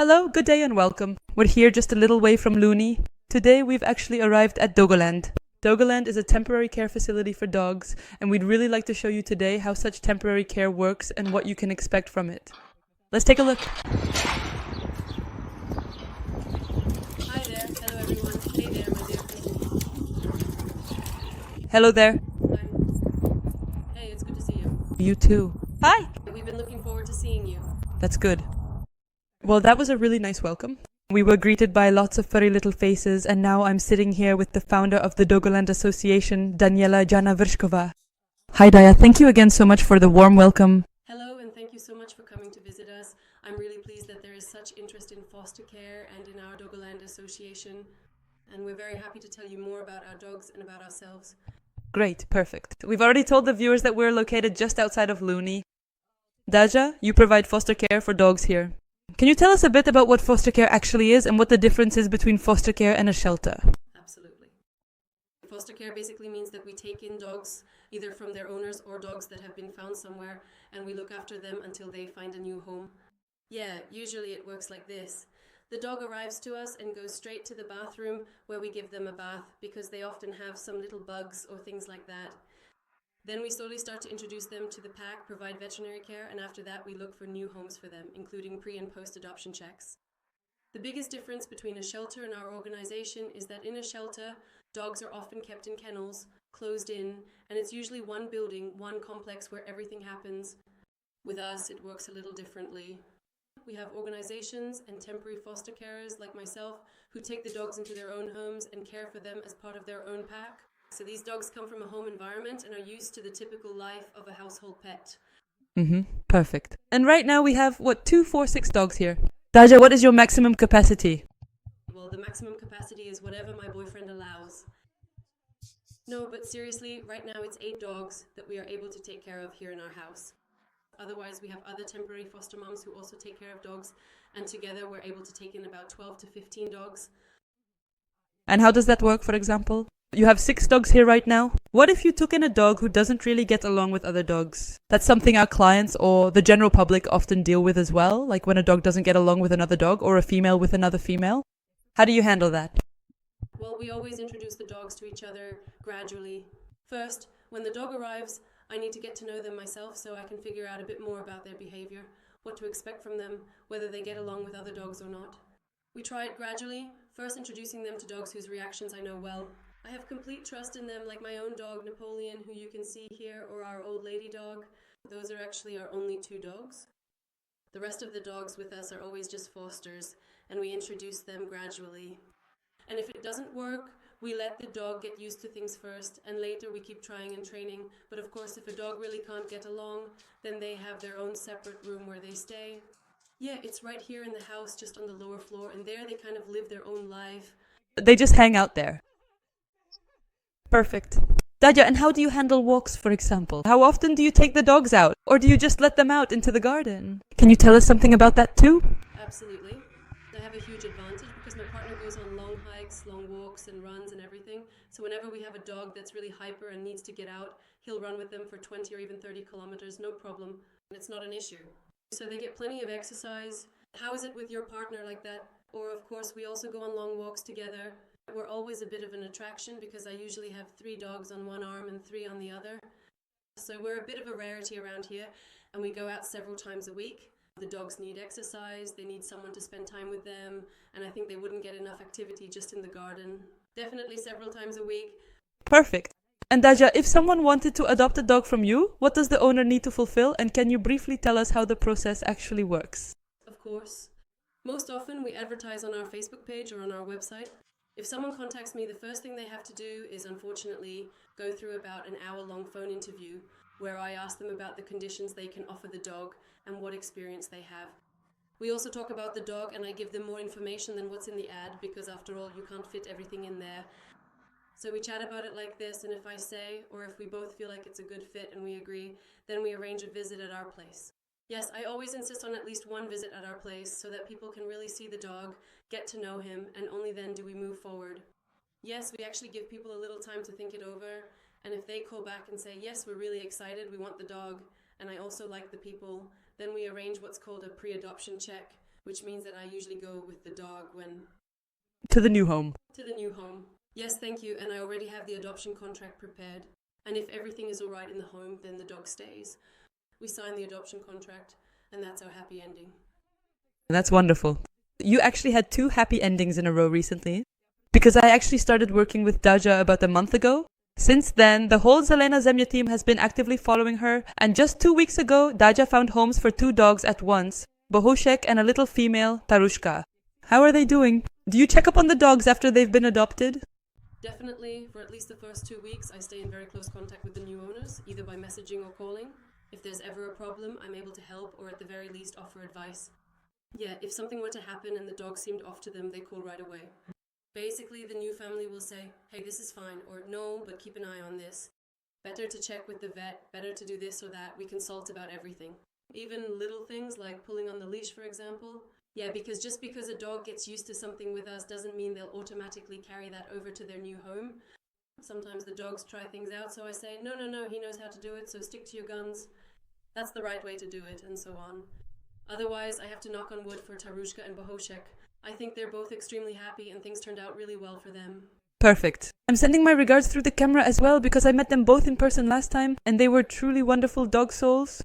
Hello, good day and welcome. We're here just a little way from Looney. Today we've actually arrived at Doggoland. Doggoland is a temporary care facility for dogs, and we'd really like to show you today how such temporary care works and what you can expect from it. Let's take a look. Hi there. Hello everyone. Hey there, my dear friend. Hello there. Hi. Hey, it's good to see you. You too. Hi! We've been looking forward to seeing you. That's good. Well, that was a really nice welcome. We were greeted by lots of furry little faces, and now I'm sitting here with the founder of the Doggoland Association, Daniela Jana Vršková. Hi Daya, thank you again so much for the warm welcome. Hello, and thank you so much for coming to visit us. I'm really pleased that there is such interest in foster care and in our Doggoland Association, and we're very happy to tell you more about our dogs and about ourselves. Great, perfect. We've already told the viewers that we're located just outside of Looney. Daja, you provide foster care for dogs here. Can you tell us a bit about what foster care actually is and what the difference is between foster care and a shelter? Absolutely. Foster care basically means that we take in dogs either from their owners or dogs that have been found somewhere, and we look after them until they find a new home. Yeah, usually it works like this. The dog arrives to us and goes straight to the bathroom where we give them a bath because they often have some little bugs or things like that. Then we slowly start to introduce them to the pack, provide veterinary care, and after that we look for new homes for them, including pre- and post-adoption checks. The biggest difference between a shelter and our organization is that in a shelter, dogs are often kept in kennels, closed in, and it's usually one building, one complex where everything happens. With us, it works a little differently. We have organizations and temporary foster carers like myself who take the dogs into their own homes and care for them as part of their own pack. So these dogs come from a home environment and are used to the typical life of a household pet. Perfect. And right now we have, 2, 4, 6 dogs here. Daja, what is your maximum capacity? Well, the maximum capacity is whatever my boyfriend allows. No, but seriously, right now it's 8 dogs that we are able to take care of here in our house. Otherwise, we have other temporary foster moms who also take care of dogs, and together we're able to take in about 12 to 15 dogs. And how does that work, for example? You have 6 dogs here right now. What if you took in a dog who doesn't really get along with other dogs? That's something our clients or the general public often deal with as well, like when a dog doesn't get along with another dog or a female with another female. How do you handle that? Well, we always introduce the dogs to each other gradually. First, when the dog arrives, I need to get to know them myself so I can figure out a bit more about their behavior, what to expect from them, whether they get along with other dogs or not. We try it gradually, first introducing them to dogs whose reactions I know well. I have complete trust in them, like my own dog Napoleon, who you can see here, or our old lady dog. Those are actually our only 2 dogs. The rest of the dogs with us are always just fosters, and we introduce them gradually. And if it doesn't work, we let the dog get used to things first, and later we keep trying and training. But of course, if a dog really can't get along, then they have their own separate room where they stay. Yeah, it's right here in the house, just on the lower floor, and there they kind of live their own life. They just hang out there. Perfect. Daja, and how do you handle walks, for example? How often do you take the dogs out? Or do you just let them out into the garden? Can you tell us something about that too? Absolutely. I have a huge advantage because my partner goes on long hikes, long walks and runs and everything. So whenever we have a dog that's really hyper and needs to get out, he'll run with them for 20 or even 30 kilometers, no problem. And it's not an issue. So they get plenty of exercise. How is it with your partner like that? Or of course, we also go on long walks together. We're always a bit of an attraction because I usually have 3 dogs on one arm and 3 on the other. So we're a bit of a rarity around here, and we go out several times a week. The dogs need exercise, they need someone to spend time with them, and I think they wouldn't get enough activity just in the garden. Definitely several times a week. Perfect. And Daja, if someone wanted to adopt a dog from you, what does the owner need to fulfill? And can you briefly tell us how the process actually works? Of course. Most often we advertise on our Facebook page or on our website. If someone contacts me, the first thing they have to do is unfortunately go through about an hour-long phone interview where I ask them about the conditions they can offer the dog and what experience they have. We also talk about the dog and I give them more information than what's in the ad because after all you can't fit everything in there. So we chat about it like this, and if I say, or if we both feel like it's a good fit and we agree, then we arrange a visit at our place. Yes, I always insist on at least one visit at our place so that people can really see the dog, get to know him, and only then do we move forward. Yes, we actually give people a little time to think it over, and if they call back and say, yes, we're really excited, we want the dog, and I also like the people, then we arrange what's called a pre-adoption check, which means that I usually go with the dog when To the new home. to the new home. Yes, thank you, and I already have the adoption contract prepared. And if everything is all right in the home, then the dog stays. We sign the adoption contract, and that's our happy ending. That's wonderful. You actually had 2 happy endings in a row recently, because I actually started working with Daja about a month ago. Since then, the whole Zelena Zemlya team has been actively following her, and just 2 weeks ago, Daja found homes for 2 dogs at once, Bohushek and a little female, Tarushka. How are they doing? Do you check up on the dogs after they've been adopted? Definitely, for at least the first 2 weeks, I stay in very close contact with the new owners, either by messaging or calling. If there's ever a problem, I'm able to help or at the very least offer advice. Yeah, if something were to happen and the dog seemed off to them, they call right away. Basically, the new family will say, hey, this is fine, or no, but keep an eye on this. Better to check with the vet, better to do this or that. We consult about everything. Even little things like pulling on the leash, for example. Yeah, because just because a dog gets used to something with us doesn't mean they'll automatically carry that over to their new home. Sometimes the dogs try things out, so I say, no, he knows how to do it, so stick to your guns. That's the right way to do it, and so on. Otherwise, I have to knock on wood for Tarushka and Bohushek. I think they're both extremely happy and things turned out really well for them. Perfect. I'm sending my regards through the camera as well because I met them both in person last time and they were truly wonderful dog souls.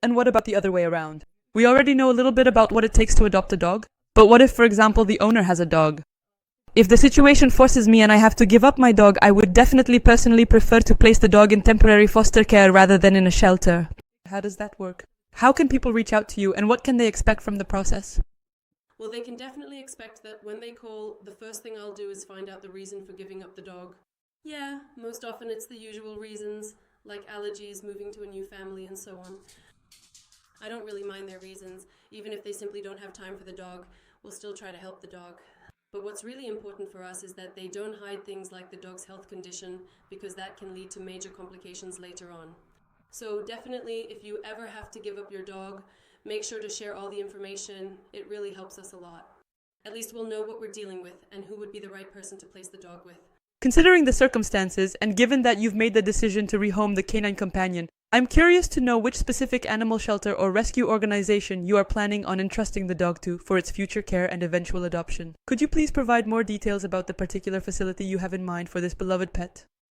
And what about the other way around? We already know a little bit about what it takes to adopt a dog, but what if, for example, the owner has a dog? If the situation forces me and I have to give up my dog, I would definitely personally prefer to place the dog in temporary foster care rather than in a shelter. How does that work? How can people reach out to you and what can they expect from the process? Well, they can definitely expect that when they call, the first thing I'll do is find out the reason for giving up the dog. Yeah, most often it's the usual reasons, like allergies, moving to a new family, and so on. I don't really mind their reasons. Even if they simply don't have time for the dog, we'll still try to help the dog. But what's really important for us is that they don't hide things like the dog's health condition, because that can lead to major complications later on. So definitely, if you ever have to give up your dog, make sure to share all the information. It really helps us a lot. At least we'll know what we're dealing with and who would be the right person to place the dog with. Considering the circumstances, and given that you've made the decision to rehome the canine companion, I'm curious to know which specific animal shelter or rescue organization you are planning on entrusting the dog to for its future care and eventual adoption. Could you please provide more details about the particular facility you have in mind for this beloved pet?